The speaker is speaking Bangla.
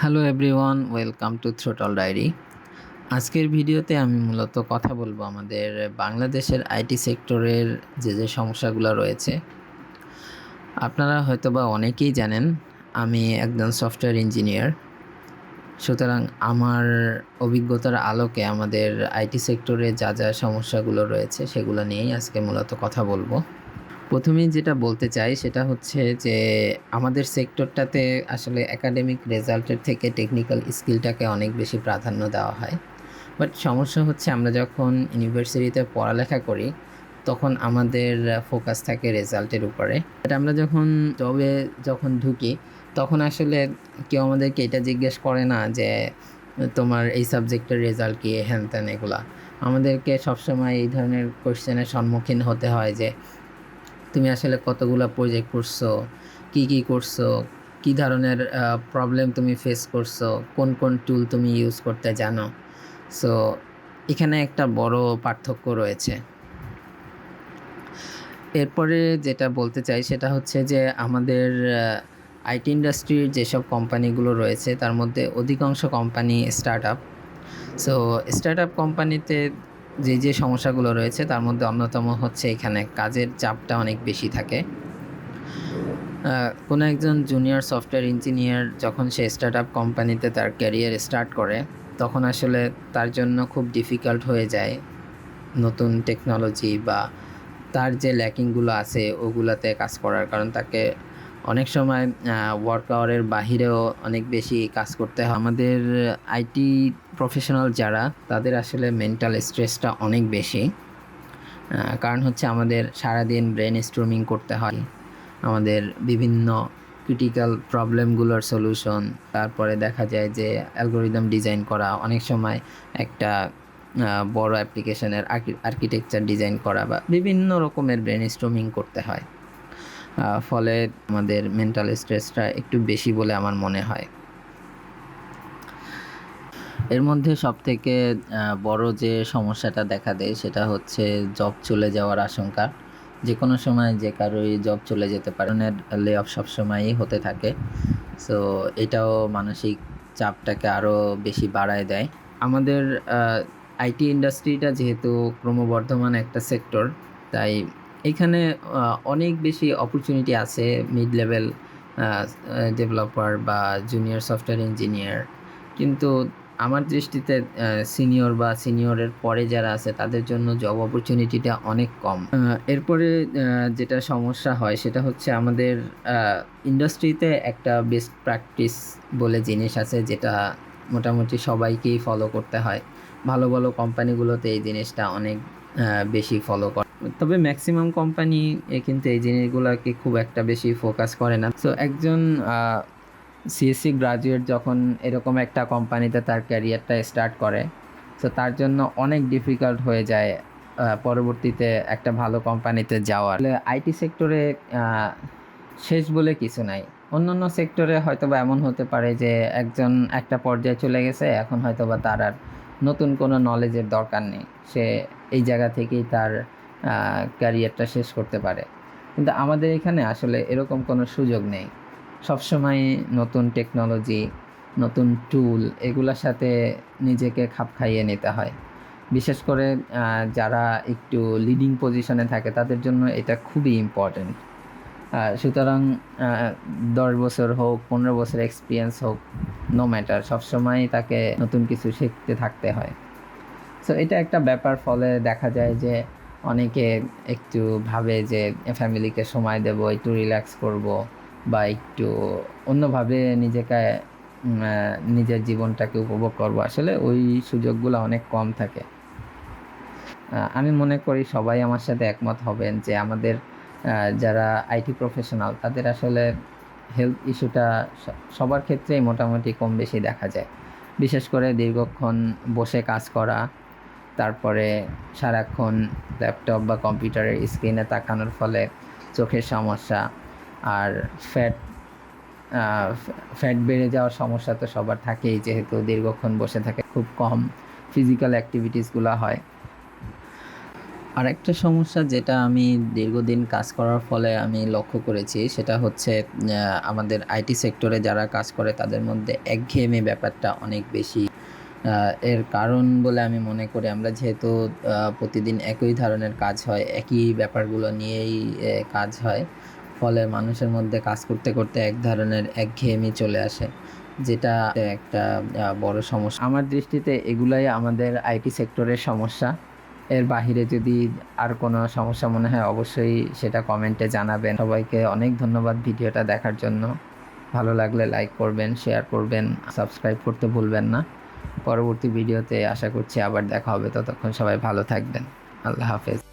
Hello everyone, welcome to throttle diary. আজকের ভিডিওতে আমি মূলত কথা বলবো আমাদের বাংলাদেশের আইটি সেক্টরের যে সমস্যাগুলো রয়েছে। আপনারা হয়তোবা অনেকেই জানেন আমি একজন সফটওয়্যার ইঞ্জিনিয়ার। সুতরাং আমার অভিজ্ঞতার আলোকে আমাদের আইটি সেক্টরে যা সমস্যাগুলো রয়েছে সেগুলো নিয়েই আজকে মূলত কথা বলবো। প্রথমেই যেটা বলতে চাই সেটা হচ্ছে যে আমাদের সেক্টরটাতে আসলে একাডেমিক রেজাল্টের থেকে টেকনিক্যাল স্কিলটাকে অনেক বেশি প্রাধান্য দেওয়া হয়। বাট সমস্যা হচ্ছে আমরা যখন ইউনিভার্সিটিতে পড়ালেখা করি তখন আমাদের ফোকাস থাকে রেজাল্টের উপরে। বাট আমরা যখন ঢুকি তখন আসলে কেউ আমাদেরকে এটা জিজ্ঞেস করে না যে তোমার এই সাবজেক্টের রেজাল্ট কী, হ্যান ত্যান এগুলা। আমাদেরকে সবসময় এই ধরনের কোয়েশ্চেনের সম্মুখীন হতে হয় যে তুমি আসলে কতগুলো প্রজেক্ট করছো, কি করছো, কি ধরনের প্রবলেম তুমি ফেস করছো, কোন টুল তুমি ইউজ করতে জানো। সো এখানে একটা বড় পার্থক্য রয়েছে। এরপরে যেটা বলতে চাই সেটা হচ্ছে যে আমাদের আইটি ইন্ডাস্ট্রির যেসব কোম্পানিগুলো রয়েছে তার মধ্যে অধিকাংশ কোম্পানি স্টার্ট-আপ। সো স্টার্ট-আপ কোম্পানিতে যে সমস্যাগুলো রয়েছে তার মধ্যে অন্যতম হচ্ছে এখানে কাজের চাপটা অনেক বেশি থাকে। কোনো একজন জুনিয়র সফটওয়্যার ইঞ্জিনিয়ার যখন সে স্টার্ট-আপ কোম্পানিতে তার ক্যারিয়ার স্টার্ট করে তখন আসলে তার জন্য খুব ডিফিকাল্ট হয়ে যায় নতুন টেকনোলজি বা তার যে ল্যাকিংগুলো আছে ওগুলাতে কাজ করার, কারণ তাকে অনেক সময় ওয়ার্ক আওয়ারের বাহিরেও অনেক বেশি কাজ করতে হয়। আমাদের আইটি প্রফেশনাল যারা তাদের আসলে মেন্টাল স্ট্রেসটা অনেক বেশি, কারণ হচ্ছে আমাদের সারাদিন ব্রেন স্টর্মিং করতে হয়, আমাদের বিভিন্ন ক্রিটিক্যাল প্রবলেমগুলোর সলিউশন, তারপরে দেখা যায় যে অ্যালগোরিদম ডিজাইন করা, অনেক সময় একটা বড় অ্যাপ্লিকেশনের আর্কিটেকচার ডিজাইন করা বা বিভিন্ন রকমের ব্রেন স্টর্মিং করতে হয়। ফলে আমাদের মেন্টাল স্ট্রেসটা একটু বেশি বলে আমার মনে হয়। এর মধ্যে সবথেকে বড় যে সমস্যাটা দেখা দেয় সেটা হচ্ছে জব চলে যাওয়ার আশঙ্কা। যে কোনো সময় যে কারোই জব চলে যেতে পারে, লে অফ সবসময়ই হতে থাকে। সো এটাও মানসিক চাপটাকে আরও বেশি বাড়ায় দেয়। আমাদের আইটি ইন্ডাস্ট্রিটা যেহেতু ক্রমবর্ধমান একটা সেক্টর, তাই এখানে অনেক বেশি অপরচুনিটি আছে মিড লেভেল ডেভেলপার বা জুনিয়র সফটওয়্যার ইঞ্জিনিয়ার। কিন্তু আমার দৃষ্টিতে সিনিয়র বা সিনিয়রের পরে যারা আছে তাদের জন্য জব অপরচুনিটিটা অনেক কম। এরপরে যেটা সমস্যা হয় সেটা হচ্ছে আমাদের ইন্ডাস্ট্রিতে একটা বেস্ট প্র্যাকটিস বলে জিনিস আছে যেটা মোটামুটি সবাইকেই ফলো করতে হয়। ভালো ভালো কোম্পানিগুলোতে এই জিনিসটা অনেক বেশি ফলো করে, তবে ম্যাক্সিমাম কোম্পানি কিন্তু এই জিনিসগুলোকে খুব একটা বেশি ফোকাস করে না। সো একজন সিএসসি গ্রাজুয়েট যখন এরকম একটা কোম্পানিতে তার ক্যারিয়ারটা স্টার্ট করে, সো তার জন্য অনেক ডিফিকাল্ট হয়ে যায় পরবর্তীতে একটা ভালো কোম্পানিতে যাওয়ার। আইটি সেক্টরে শেষ বলে কিছু নাই। অন্যান্য সেক্টরে হয়তোবা এমন হতে পারে যে একজন একটা পর্যায়ে চলে গেছে, এখন হয়তোবা তার আর নতুন কোনো নলেজের দরকার নেই, সে এই জায়গা থেকেই তার ক্যারিয়ারটা শেষ করতে পারে। কিন্তু আমাদের এখানে আসলে এরকম কোনো সুযোগ নেই। সবসময় নতুন টেকনোলজি, নতুন টুল এগুলোর সাথে নিজেকে খাপ খাইয়ে নিতে হয়। বিশেষ করে যারা একটু লিডিং পজিশনে থাকে তাদের জন্য এটা খুবই ইম্পর্ট্যান্ট। সুতরাং 10 বছর হোক, 15 বছর এক্সপিরিয়েন্স হোক, নো ম্যাটার, সবসময় তাকে নতুন কিছু শিখতে থাকতে হয়। সো এটা একটা ব্যাপার। ফলে দেখা যায় যে অনেকে একটু ভাবে যে ফ্যামিলিকে সময় দেব, একটু রিল্যাক্স করব বা একটু অন্যভাবে নিজের জীবনটাকে উপভোগ করব। আসলে ওই সুযোগগুলো অনেক কম থাকে। আমি মনে করি সবাই আমার সাথে একমত হবেন যে আমাদের যারা আইটি প্রফেশনাল তাদের আসলে হেলথ ইস্যুটা সবার ক্ষেত্রেই মোটামুটি কম বেশি দেখা যায়। বিশেষ করে দীর্ঘক্ষণ বসে কাজ করা, তারপরে সারাক্ষণ ল্যাপটপ বা কম্পিউটারের স্ক্রিনে তাকানোর ফলে চোখের সমস্যা, আর ফ্যাট বেড়ে যাওয়ার সমস্যা তো সবার থাকেই, যেহেতু দীর্ঘক্ষণ বসে থাকে, খুব কম ফিজিক্যাল অ্যাক্টিভিটিসগুলো হয়। আরেকটা সমস্যা যেটা আমি দীর্ঘদিন কাজ করার ফলে আমি লক্ষ্য করেছি সেটা হচ্ছে আমাদের আইটি সেক্টরে যারা কাজ করে তাদের মধ্যে একঘেয়েমি ব্যাপারটা অনেক বেশি। এর কারণ বলে আমি মনে করি আমরা যেহেতু প্রতিদিন একই ধরনের কাজ হয়, একই ব্যাপারগুলো নিয়েই কাজ হয়, ফলে মানুষের মধ্যে কাজ করতে করতে এক ধরনের একঘেয়েমি চলে আসে, যেটা একটা বড় সমস্যা। আমার দৃষ্টিতে এগুলাই আমাদের আইটি সেক্টরের সমস্যা। এর বাহিরে যদি আর কোনো সমস্যা মনে হয় অবশ্যই সেটা কমেন্টে জানাবেন। সবাইকে অনেক ধন্যবাদ ভিডিওটা দেখার জন্য। ভালো লাগলে লাইক করবেন, শেয়ার করবেন, সাবস্ক্রাইব করতে ভুলবেন না। পরবর্তী ভিডিওতে আশা করছি আবার দেখা হবে। ততক্ষণ সবাই ভালো থাকবেন। আল্লাহ হাফেজ।